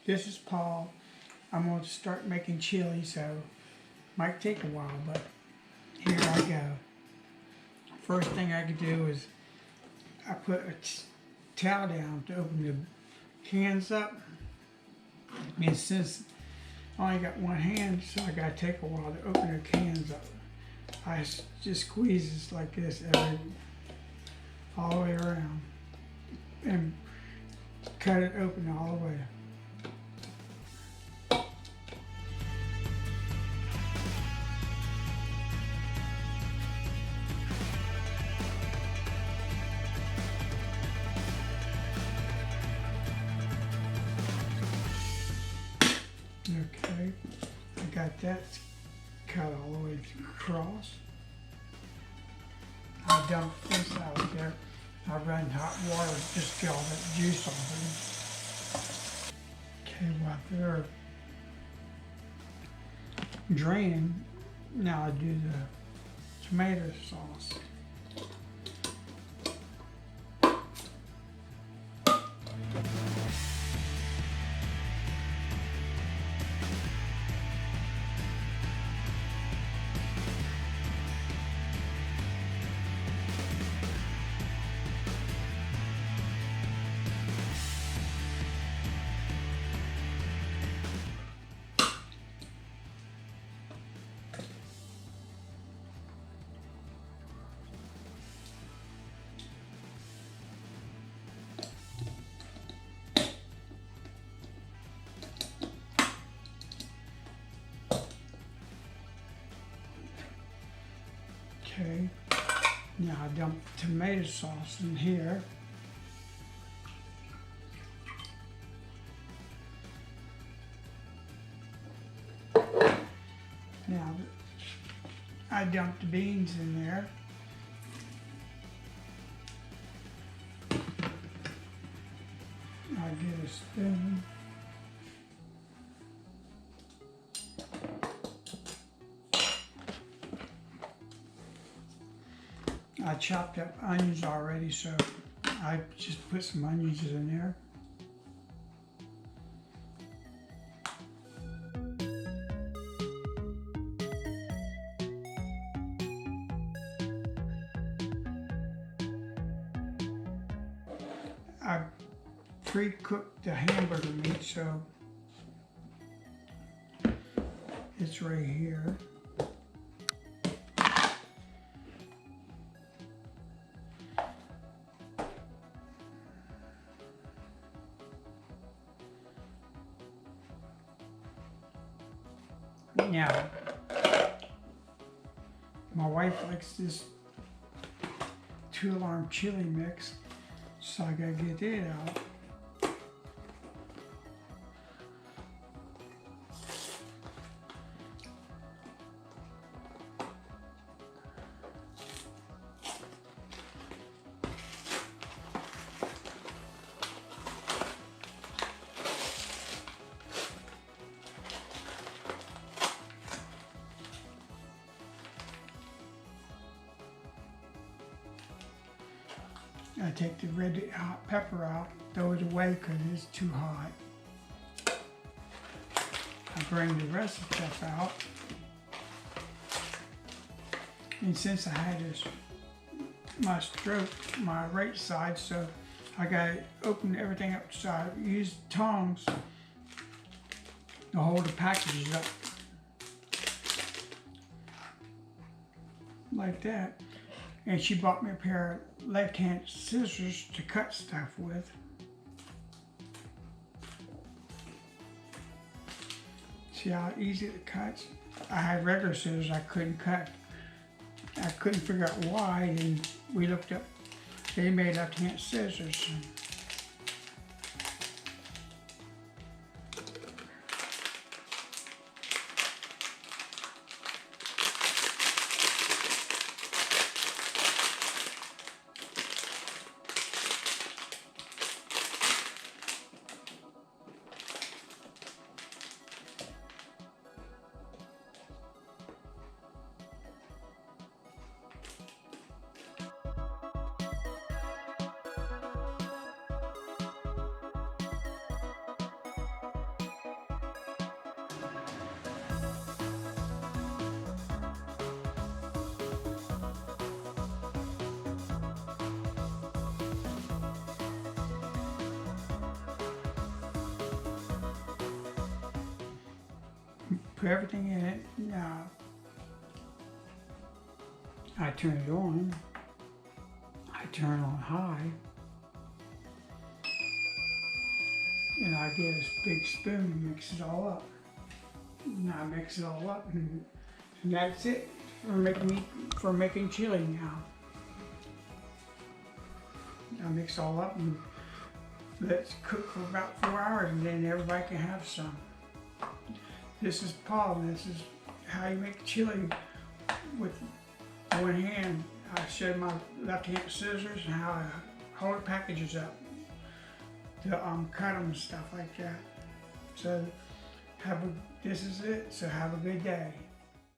This is Paul. I'm going to start making chili, so might take a while, but here I go. First thing I could do is I put a towel down to open the cans up. And since I only got one hand, so I gotta take a while to open the cans up. I just squeeze this like this all the way around and cut it open all the way. Okay, I got that cut all the way across. I dumped this out there. I run hot water to just get all that juice off of it. Okay, while they're draining, now I do the tomato sauce. Okay, now I dump tomato sauce in here. Now I dump the beans in there. I get a spoon. I chopped up onions already, so I just put some onions in there. I pre-cooked the hamburger meat, so it's right here. Now, my wife likes this 2-alarm chili mix, so I gotta get it out. I take the red hot pepper out, throw it away because it's too hot. I bring the rest of the stuff out. And since I had my right side, so I gotta open everything up, so I use tongs to hold the packages up. Like that. And she bought me a pair of left-hand scissors to cut stuff with. See how easy it cuts? I had regular scissors I couldn't cut. I couldn't figure out why, and we looked up, they made left-hand scissors. put everything in it. Now, I turn it on. I turn it on high. And I get a big spoon and mix it all up. And I mix it all up, and that's it for making chili now. I mix all up and let's cook for about 4 hours, and then everybody can have some. This is Paul, and this is how you make chili with one hand. I showed my left hand scissors and how I hold packages up to cut them and stuff like that. So this is it. So have a good day.